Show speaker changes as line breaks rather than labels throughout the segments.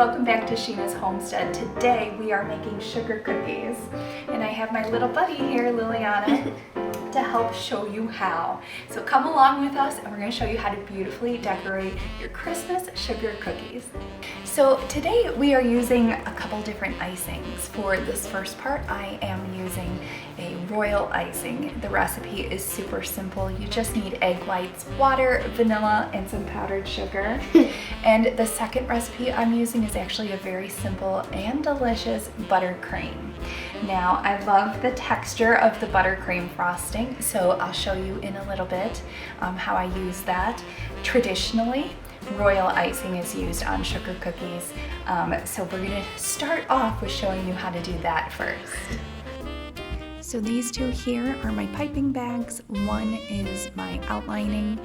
welcome back to Sheena's Homestead. Today we are making sugar cookies and I have my little buddy here, Liliana, to help show you how. So come along with us and we're going to show you how to beautifully decorate your Christmas sugar cookies. So today we are using a couple different icings. For this first part I am using a royal icing. The recipe is super simple. You just need egg whites, water, vanilla, and some powdered sugar. And the second recipe I'm using is actually a very simple and delicious buttercream. Now, I love the texture of the buttercream frosting, so I'll show you in a little bit how I use that. Traditionally, royal icing is used on sugar cookies, so we're going to start off with showing you how to do that first. So these two here are my piping bags. One is my outlining,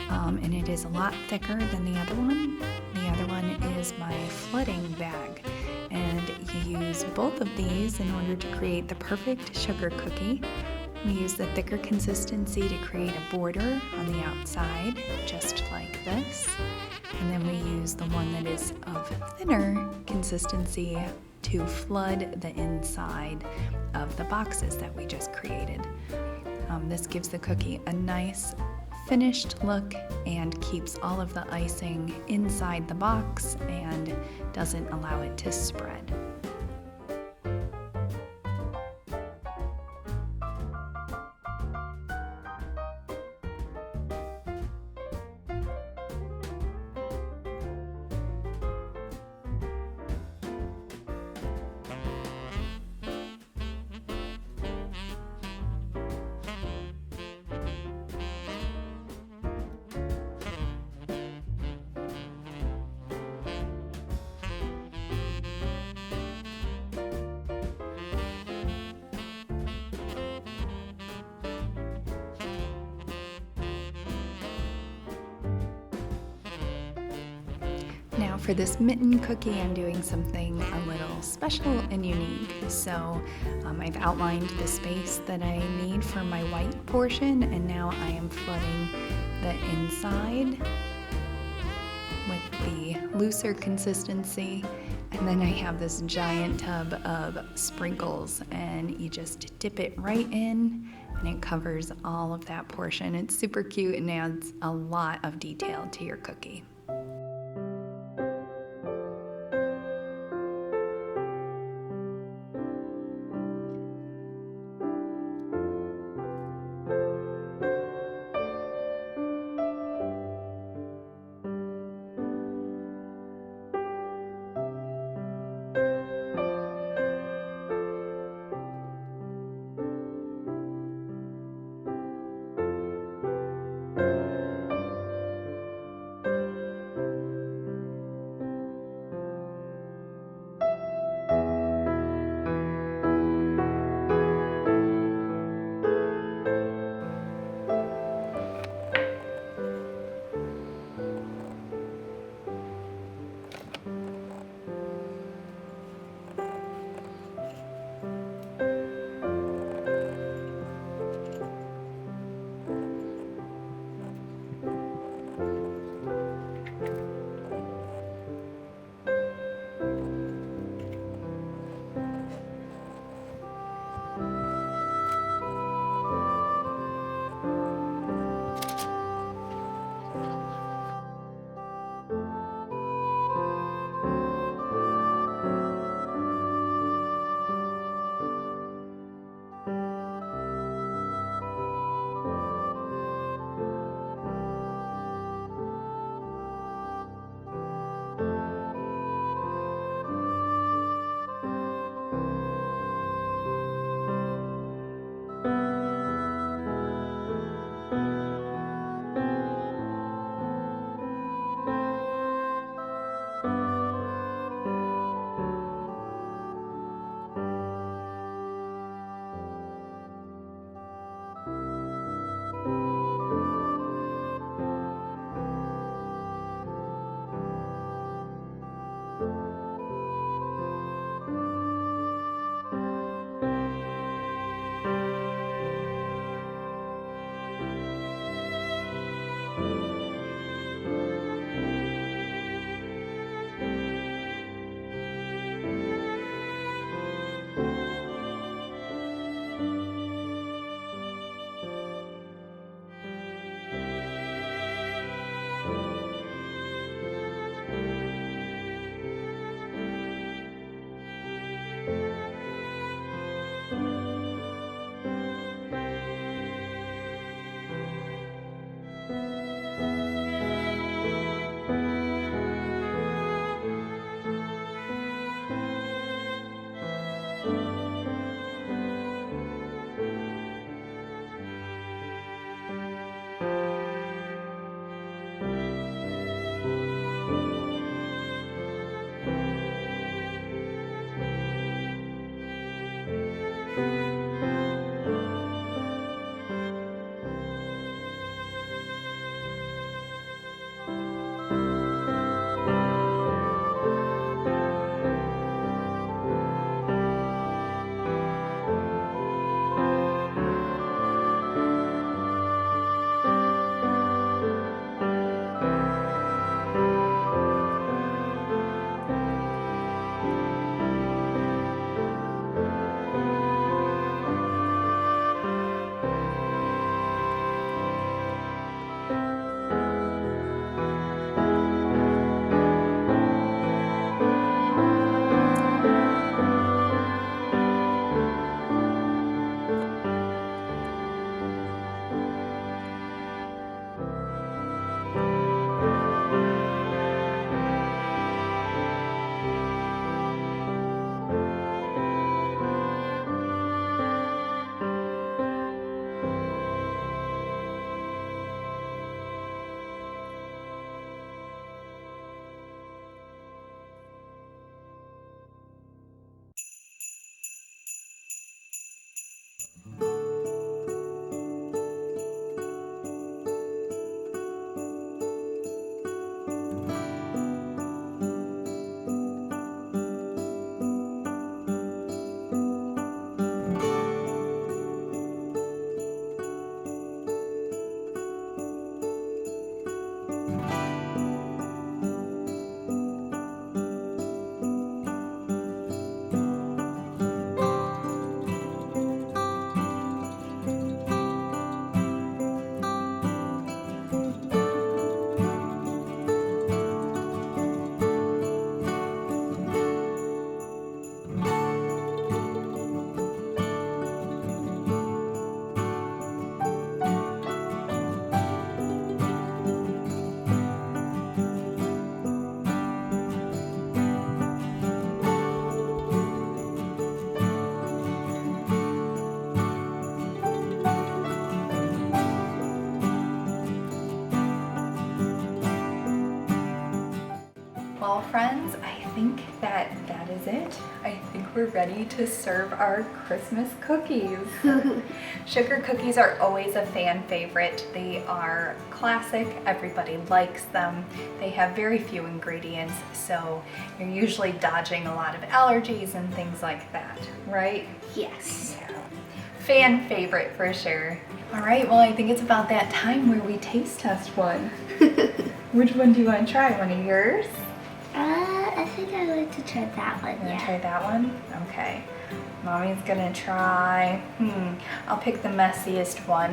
and it is a lot thicker than the other one. The other one is my flooding bag. And you use both of these in order to create the perfect sugar cookie. We use the thicker consistency to create a border on the outside, just like this. And then we use the one that is of thinner consistency to flood the inside of the boxes that we just created. This gives the cookie a nice finished look and keeps all of the icing inside the box and doesn't allow it to spread. Now for this mitten cookie, I'm doing something a little special and unique. So I've outlined the space that I need for my white portion, and now I am flooding the inside with the looser consistency. And then I have this giant tub of sprinkles, and you just dip it right in and it covers all of that portion. It's super cute and adds a lot of detail to your cookie. Well, friends, I think that is it. I think we're ready to serve our Christmas cookies. Sugar cookies are always a fan favorite. They are classic, everybody likes them. They have very few ingredients, so you're usually dodging a lot of allergies and things like that, right?
Yes.
Yeah. Fan favorite for sure. All right, well, I think it's about that time where we taste test one. Which one do you want to try? One of yours?
I think I'd like to try that one.
You want to try that one? Okay. Mommy's gonna try, I'll pick the messiest one.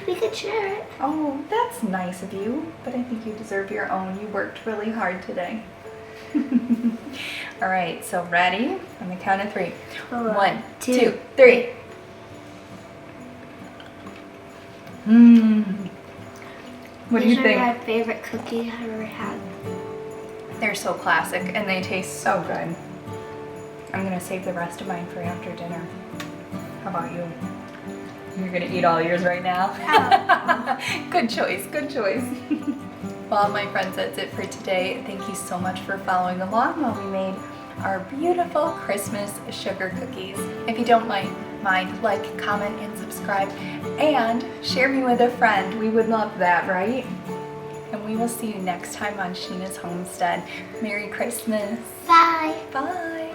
We could share it.
Oh, that's nice of you, but I think you deserve your own. You worked really hard today. All right, so ready? On the count of 3. 1, 2, 3. What do you think?
These are my favorite cookies I've ever had.
They're so classic and they taste so good. I'm gonna save the rest of mine for after dinner. How about you? You're gonna eat all yours right now? Good choice, good choice. Well, my friends, that's it for today. Thank you so much for following along while we made our beautiful Christmas sugar cookies. If you don't mind, like, comment, and subscribe, and share me with a friend. We would love that, right? And we will see you next time on Sheena's Homestead. Merry Christmas.
Bye.
Bye.